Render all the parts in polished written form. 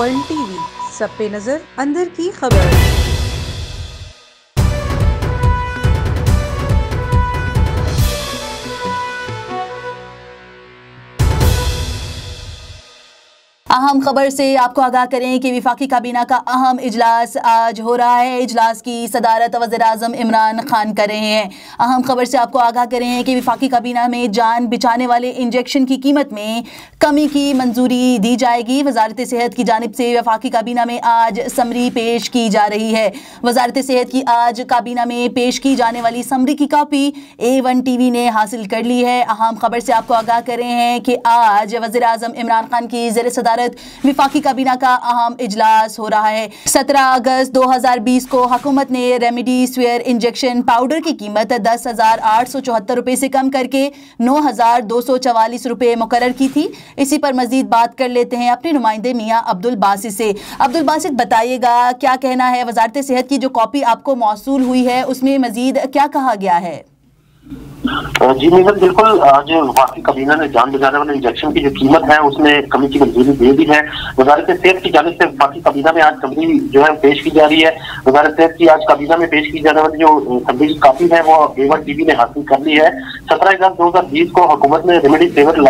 A1 TV, सब पे नजर, अंदर की खबर। अहम खबर से आपको आगाह करें कि वफाकी काबीना का अहम इजलास आज हो रहा है। इजलास की सदारत वज़ीर-ए-आज़म इमरान खान कर रहे हैं। अहम खबर से आपको आगाह करें कि वफाकी काबीना में जान बचाने वाले इंजेक्शन की कीमत में कमी की मंजूरी दी जाएगी। वजारत सेहत की जानिब से वफाकी काबीना में आज समरी पेश की जा रही है। वजारत सेहत की आज काबीना में पेश की जाने वाली समरी की कॉपी A1 टीवी ने हासिल कर ली है। अहम खबर से आपको आगाह कर रहे हैं कि आज वज़ीर-ए-आज़म इमरान खान की ज़ेर सदारत वफाकी काबीना का अहम इजलास हो रहा है। 17 अगस्त 2020 को हुकूमत ने रेमडेसिविर इंजेक्शन पाउडर की कीमत 10,874 रुपए से कम करके 9,244 रुपए मुकर्रर की थी। इसी पर मजीद बात कर लेते हैं अपने नुमाइंदे मियां अब्दुल बासित से। अब्दुल बासित, बताइएगा क्या कहना है, वजारत सेहत की जो कॉपी आपको मौसूल हुई है उसमें मजीद क्या कहा गया है? जी मीज़र, बिल्कुल आज वफाकी काबीना ने जान बचाने वाले इंजेक्शन की जो कीमत है उसमें कमी की मंजूरी दे दी है। वजारत सेहत की जानिब से वफाकी काबीना में आज समरी जो है पेश की जा रही है। वजारत सेहत की आज काबीना में पेश की जाने वाली जो समरी की कॉपी है वो A1 टीवी ने हासिल कर ली है। 17 अगस्त 2020 को हुकूमत ने रेमडेसिविर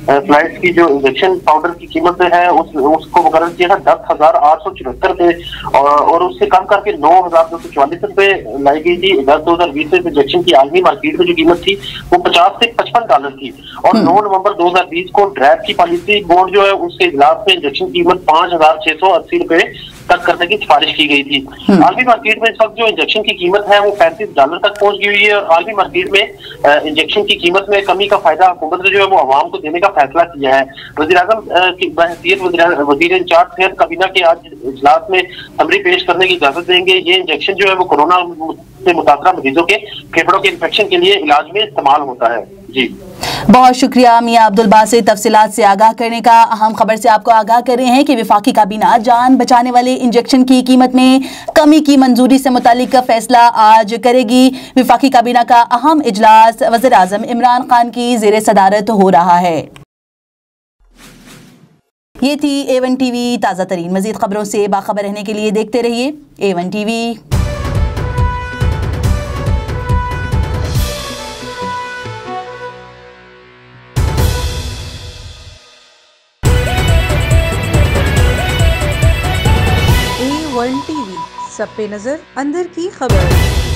फ्लाइट्स की जो इंजेक्शन पाउडर की कीमत है उसको मुकर्रर किया था 10,874 रुपए और उससे कम करके 9,244 रुपए लाई गई थी। 2020 में इंजेक्शन की आलमी मार्केट में जो कीमत थी वो 50 से 55 डॉलर थी और 9 नवंबर 2020 को ड्रैप की पॉलिसी बोर्ड जो है उसके इजलास में इंजेक्शन की कीमत 5,680 रुपए तक करने की सिफारिश की गई थी। आलमी मार्केट में इस वक्त जो इंजेक्शन की कीमत है वो 35 डॉलर तक पहुंच गई हुई है और आलमी मार्केट में इंजेक्शन की कीमत में कमी का फायदा हुकूमत ने जो है वो आवाम को देने का फैसला किया है। वज़ीर-ए-आज़म की बहसीयत वज़ीर इंचार्ज सेहत काबीना के आज इजलास में समरी पेश करने की इजाजत देंगे। ये इंजेक्शन जो है वो कोरोना से मुतासरा मरीजों के फेफड़ों के इन्फेक्शन के लिए इलाज में इस्तेमाल होता है। जी बहुत शुक्रिया मियां अब्दुल बासित तफसीलात से आगाह करने का। अहम खबर से आपको आगाह कर रहे हैं कि वफाकी काबीना जान बचाने वाले इंजेक्शन की कीमत में कमी की मंजूरी से मुतालिक फैसला आज करेगी। वफाकी काबीना का अहम इजलास वज़ीर-ए-आज़म इमरान खान की ज़ेर सदारत हो रहा है। ये थी A1 टीवी ताज़ा तरीन। मजीद खबरों से बाखबर रहने के लिए देखते रहिए A1 टीवी। A1 टीवी, सब पे नजर, अंदर की खबर।